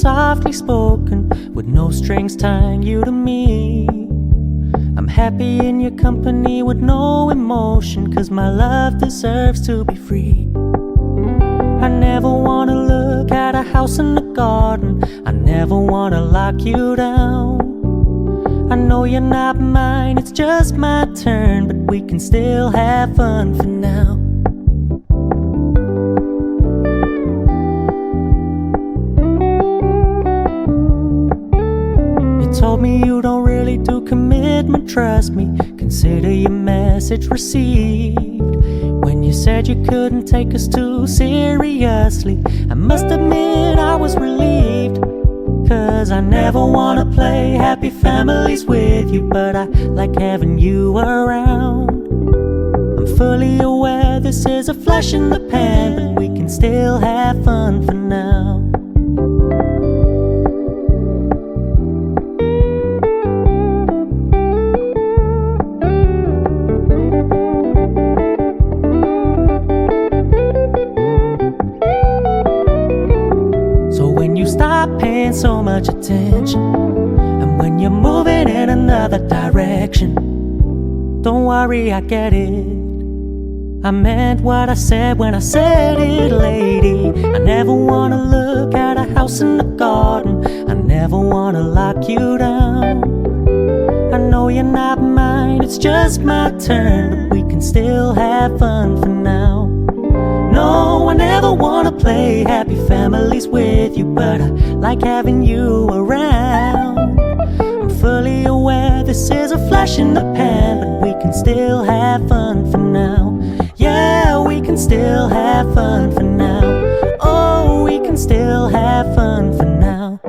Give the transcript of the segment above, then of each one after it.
softly spoken, with no strings tying you to me. I'm happy in your company with no emotion, 'cause my love deserves to be free. I never wanna look at a house in the garden, I never wanna lock you down. I know you're not mine, it's just my turn, but we can still have fun for now. You told me you don't really do commitment, trust me, consider your message received. When you said you couldn't take us too seriously, I must admit I was relieved. 'Cause I never wanna play happy families with you, but I like having you around. I'm fully aware this is a flash in the pan, but we can still have fun for now. Stop paying so much attention, and when you're moving in another direction, don't worry, I get it. I meant what I said when I said it, lady. I never wanna look at a house in the garden, I never wanna lock you down. I know you're not mine, it's just my turn, but we can still have fun for now. No, I never wanna play happy families with you, but I like having you around. I'm fully aware this is a flash in the pan, but we can still have fun for now. Yeah, we can still have fun for now. Oh, we can still have fun for now.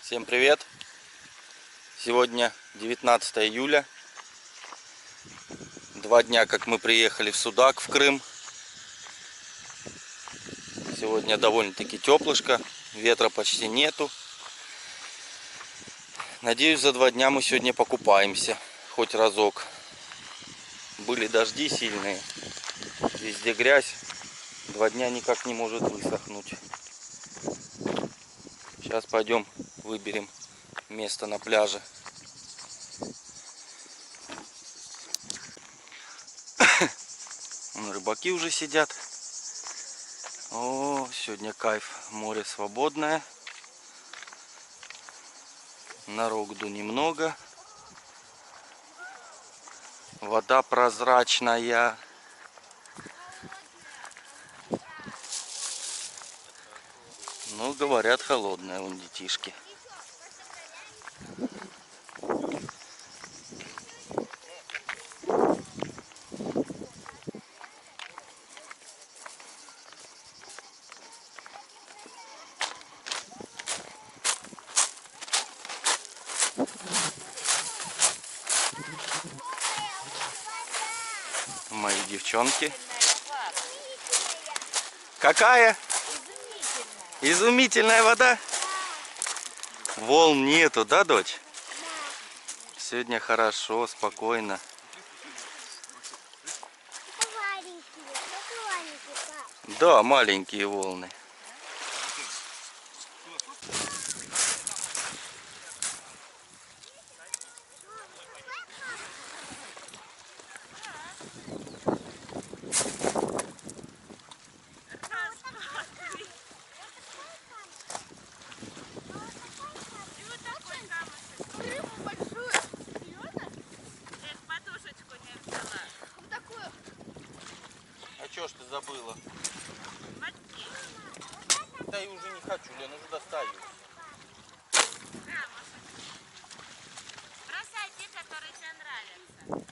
Всем привет! Сегодня 19 июля. 2 дня как мы приехали в Судак, в Крым. Сегодня довольно-таки теплышко, ветра почти нету. Надеюсь, за 2 дня мы сегодня покупаемся хоть разок. Были дожди сильные, везде грязь. 2 дня никак не может высохнуть. Сейчас пойдем выберем место на пляже. Рыбаки уже сидят. О, сегодня кайф. Море свободное. Народу немного. Вода прозрачная. Ну, говорят, холодная, вон детишки. Мои девчонки. Какая? Изумительная вода. Волн нету, да, дочь? Сегодня хорошо, спокойно. Да, маленькие волны. Что ж ты забыла? Да и уже не хочу, Лен, уже достаю. Бросай те, которые тебе нравятся.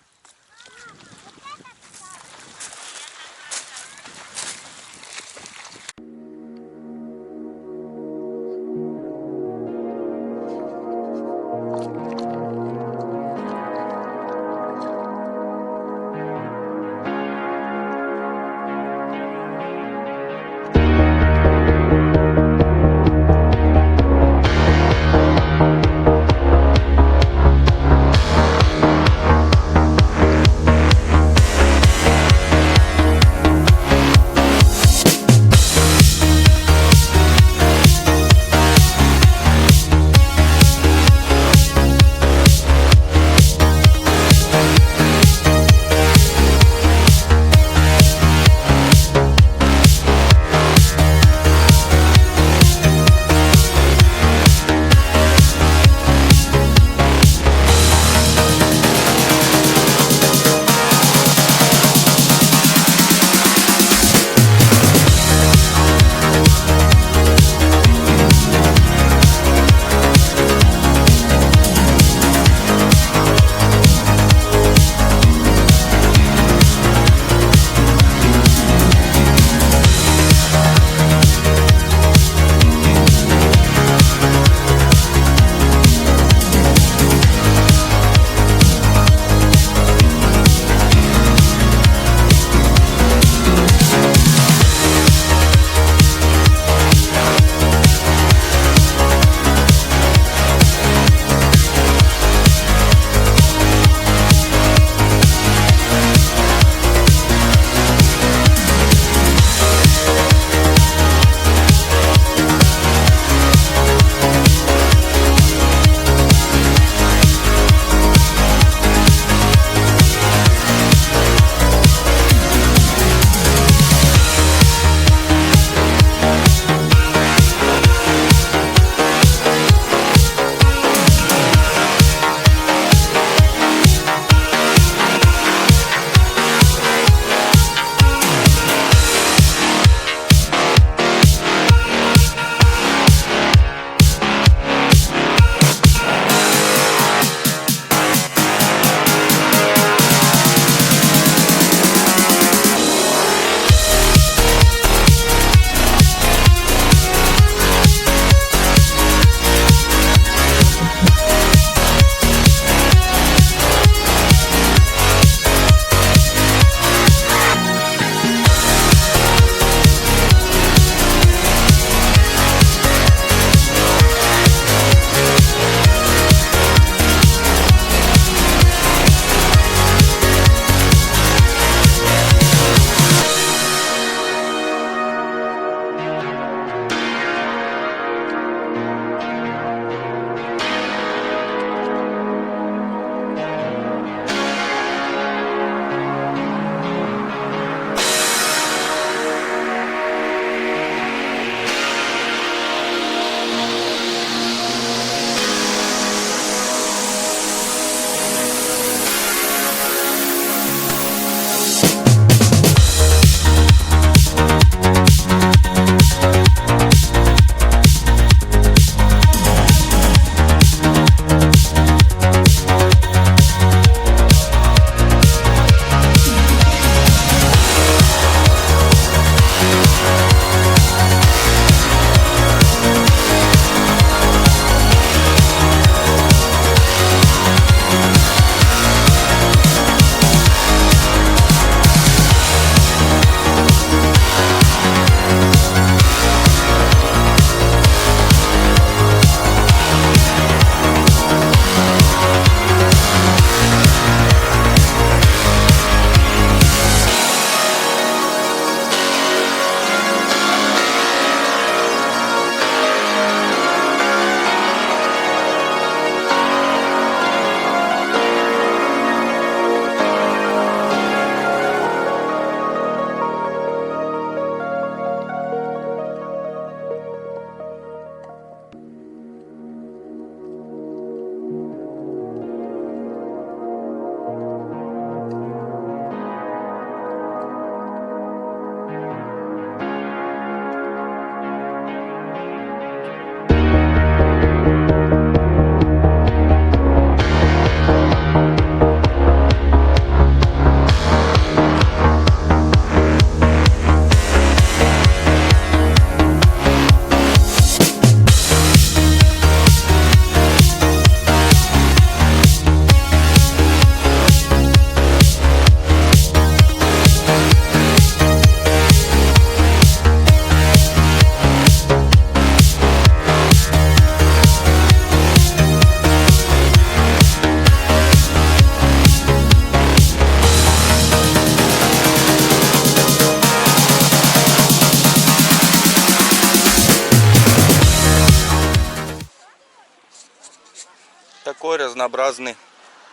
такой разнообразный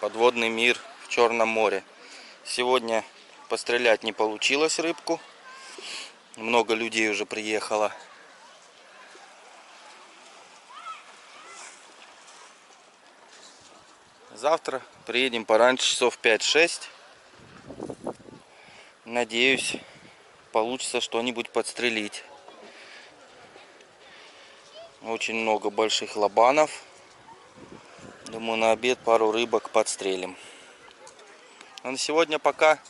подводный мир в Черном море. Сегодня пострелять не получилось рыбку. Много людей уже приехало. Завтра приедем пораньше, часов 5-6. Надеюсь, получится что-нибудь подстрелить. Очень много больших лобанов. Думаю, на обед пару рыбок подстрелим. А на сегодня пока.